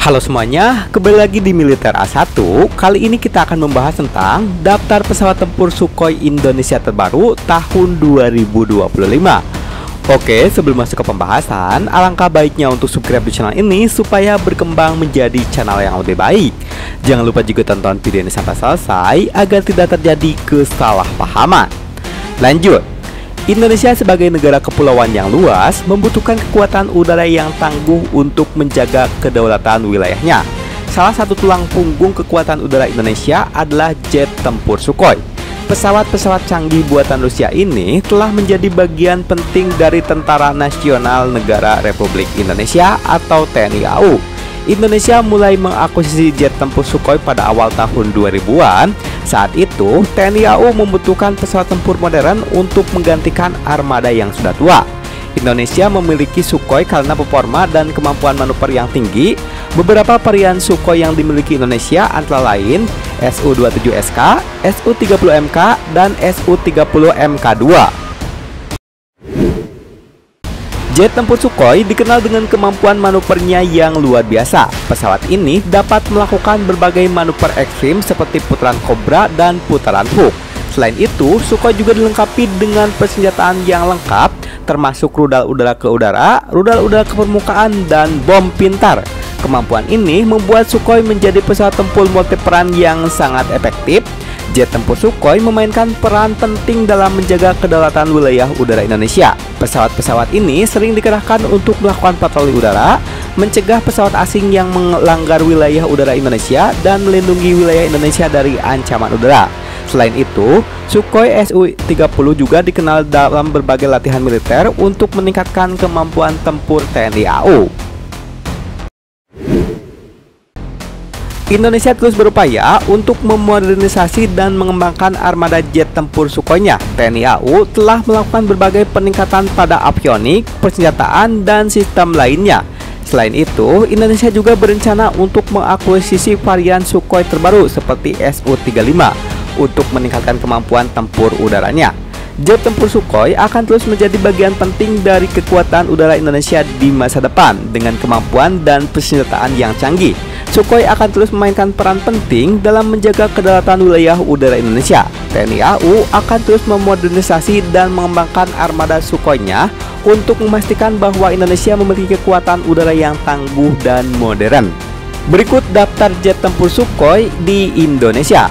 Halo semuanya, kembali lagi di Militer A1. Kali ini kita akan membahas tentang daftar pesawat tempur Sukhoi Indonesia terbaru tahun 2025. Oke, sebelum masuk ke pembahasan, alangkah baiknya untuk subscribe di channel ini supaya berkembang menjadi channel yang lebih baik. Jangan lupa juga tonton video ini sampai selesai agar tidak terjadi kesalahpahaman. Lanjut. Indonesia sebagai negara kepulauan yang luas membutuhkan kekuatan udara yang tangguh untuk menjaga kedaulatan wilayahnya. Salah satu tulang punggung kekuatan udara Indonesia adalah jet tempur Sukhoi. Pesawat-pesawat canggih buatan Rusia ini telah menjadi bagian penting dari Tentara Nasional Negara Republik Indonesia atau TNI AU. Indonesia mulai mengakuisisi jet tempur Sukhoi pada awal tahun 2000-an. Saat itu, TNI AU membutuhkan pesawat tempur modern untuk menggantikan armada yang sudah tua. Indonesia memiliki Sukhoi karena performa dan kemampuan manuver yang tinggi. Beberapa varian Sukhoi yang dimiliki Indonesia antara lain Su-27SK, Su-30MK, dan Su-30MK2. Jet tempur Sukhoi dikenal dengan kemampuan manuvernya yang luar biasa. Pesawat ini dapat melakukan berbagai manuver ekstrim seperti putaran Cobra dan putaran Hook. Selain itu, Sukhoi juga dilengkapi dengan persenjataan yang lengkap, termasuk rudal udara ke udara, rudal udara ke permukaan, dan bom pintar. Kemampuan ini membuat Sukhoi menjadi pesawat tempur multiperan yang sangat efektif. Jet tempur Sukhoi memainkan peran penting dalam menjaga kedaulatan wilayah udara Indonesia. Pesawat-pesawat ini sering dikerahkan untuk melakukan patroli udara, mencegah pesawat asing yang melanggar wilayah udara Indonesia, dan melindungi wilayah Indonesia dari ancaman udara. Selain itu, Sukhoi Su-30 juga dikenal dalam berbagai latihan militer untuk meningkatkan kemampuan tempur TNI AU. Indonesia terus berupaya untuk memodernisasi dan mengembangkan armada jet tempur Sukhoi-nya. TNI AU telah melakukan berbagai peningkatan pada avionik, persenjataan, dan sistem lainnya. Selain itu, Indonesia juga berencana untuk mengakuisisi varian Sukhoi terbaru seperti Su-35 untuk meningkatkan kemampuan tempur udaranya. Jet tempur Sukhoi akan terus menjadi bagian penting dari kekuatan udara Indonesia di masa depan dengan kemampuan dan persenjataan yang canggih. Sukhoi akan terus memainkan peran penting dalam menjaga kedaulatan wilayah udara Indonesia. TNI AU akan terus memodernisasi dan mengembangkan armada Sukhoi-nya untuk memastikan bahwa Indonesia memiliki kekuatan udara yang tangguh dan modern. Berikut daftar jet tempur Sukhoi di Indonesia.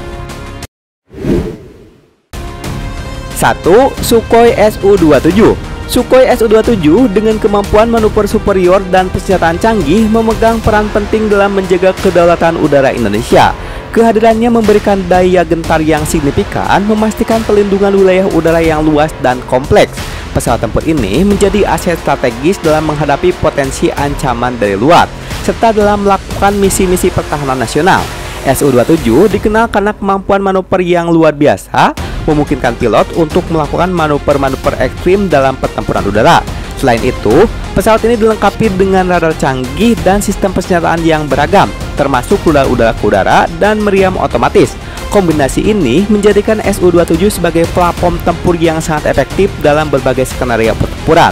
1. Sukhoi Su-27. Sukhoi Su-27 dengan kemampuan manuver superior dan persenjataan canggih memegang peran penting dalam menjaga kedaulatan udara Indonesia. Kehadirannya memberikan daya gentar yang signifikan, memastikan pelindungan wilayah udara yang luas dan kompleks. Pesawat tempur ini menjadi aset strategis dalam menghadapi potensi ancaman dari luar, serta dalam melakukan misi-misi pertahanan nasional. Su-27 dikenal karena kemampuan manuver yang luar biasa, memungkinkan pilot untuk melakukan manuver-manuver ekstrim dalam pertempuran udara. Selain itu, pesawat ini dilengkapi dengan radar canggih dan sistem persenjataan yang beragam, termasuk rudal udara ke udara dan meriam otomatis. Kombinasi ini menjadikan Su-27 sebagai platform tempur yang sangat efektif dalam berbagai skenario pertempuran.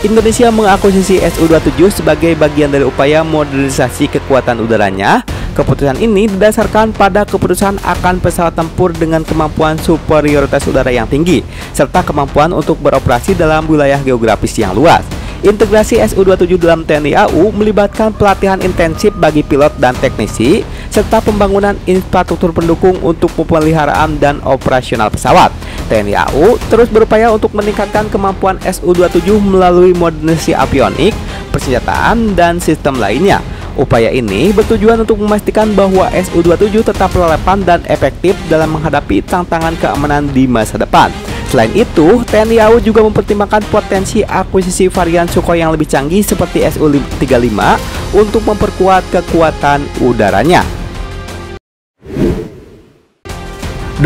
Indonesia mengakuisisi Su-27 sebagai bagian dari upaya modernisasi kekuatan udaranya. Keputusan ini didasarkan pada keputusan akan pesawat tempur dengan kemampuan superioritas udara yang tinggi, serta kemampuan untuk beroperasi dalam wilayah geografis yang luas. Integrasi Su-27 dalam TNI AU melibatkan pelatihan intensif bagi pilot dan teknisi, serta pembangunan infrastruktur pendukung untuk pemeliharaan dan operasional pesawat. TNI AU terus berupaya untuk meningkatkan kemampuan Su-27 melalui modernisasi avionik, persenjataan, dan sistem lainnya. Upaya ini bertujuan untuk memastikan bahwa Su-27 tetap relevan dan efektif dalam menghadapi tantangan keamanan di masa depan. Selain itu, TNI AU juga mempertimbangkan potensi akuisisi varian Sukhoi yang lebih canggih seperti Su-35 untuk memperkuat kekuatan udaranya. 2.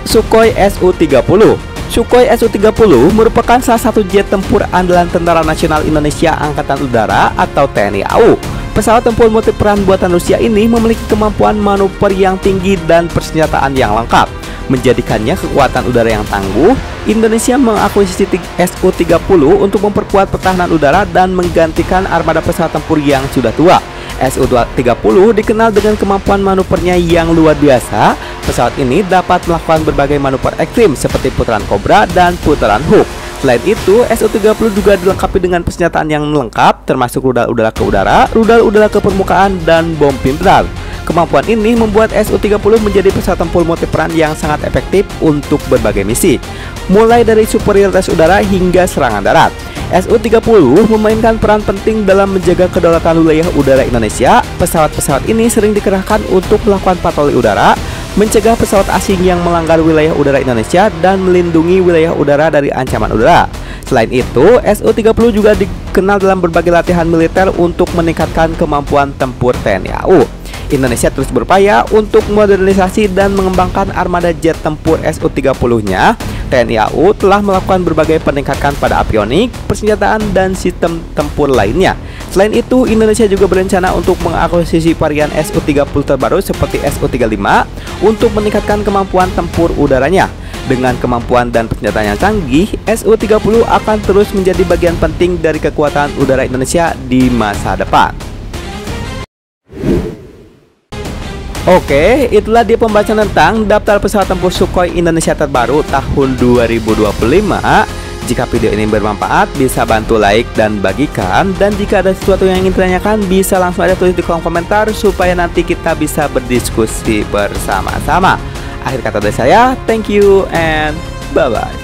Sukhoi Su-30. Sukhoi Su-30 merupakan salah satu jet tempur andalan Tentara Nasional Indonesia Angkatan Udara atau TNI AU. Pesawat tempur multiperan buatan Rusia ini memiliki kemampuan manuver yang tinggi dan persenjataan yang lengkap, menjadikannya kekuatan udara yang tangguh. Indonesia mengakuisisi Su-30 untuk memperkuat pertahanan udara dan menggantikan armada pesawat tempur yang sudah tua. Su-30 dikenal dengan kemampuan manuvernya yang luar biasa. Pesawat ini dapat melakukan berbagai manuver ekstrim seperti putaran Cobra dan putaran Hook. Selain itu, Su-30 juga dilengkapi dengan persenjataan yang lengkap, termasuk rudal udara ke udara, rudal udara ke permukaan, dan bom pintar. Kemampuan ini membuat Su-30 menjadi pesawat tempur multiperan yang sangat efektif untuk berbagai misi, mulai dari superioritas udara hingga serangan darat. Su-30 memainkan peran penting dalam menjaga kedaulatan wilayah udara Indonesia. Pesawat-pesawat ini sering dikerahkan untuk melakukan patroli udara, mencegah pesawat asing yang melanggar wilayah udara Indonesia, dan melindungi wilayah udara dari ancaman udara. Selain itu, Su-30 juga dikenal dalam berbagai latihan militer untuk meningkatkan kemampuan tempur TNI AU. Indonesia terus berupaya untuk modernisasi dan mengembangkan armada jet tempur Su-30-nya. TNI AU telah melakukan berbagai peningkatan pada avionik, persenjataan, dan sistem tempur lainnya. Selain itu, Indonesia juga berencana untuk mengakuisisi varian Su-30 terbaru seperti Su-35 untuk meningkatkan kemampuan tempur udaranya. Dengan kemampuan dan persenjataan yang canggih, Su-30 akan terus menjadi bagian penting dari kekuatan udara Indonesia di masa depan. Oke, itulah dia pembahasan tentang daftar pesawat tempur Sukhoi Indonesia terbaru tahun 2025. Jika video ini bermanfaat, bisa bantu like dan bagikan. Dan jika ada sesuatu yang ingin ditanyakan, bisa langsung aja tulis di kolom komentar supaya nanti kita bisa berdiskusi bersama-sama. Akhir kata dari saya, thank you and bye-bye.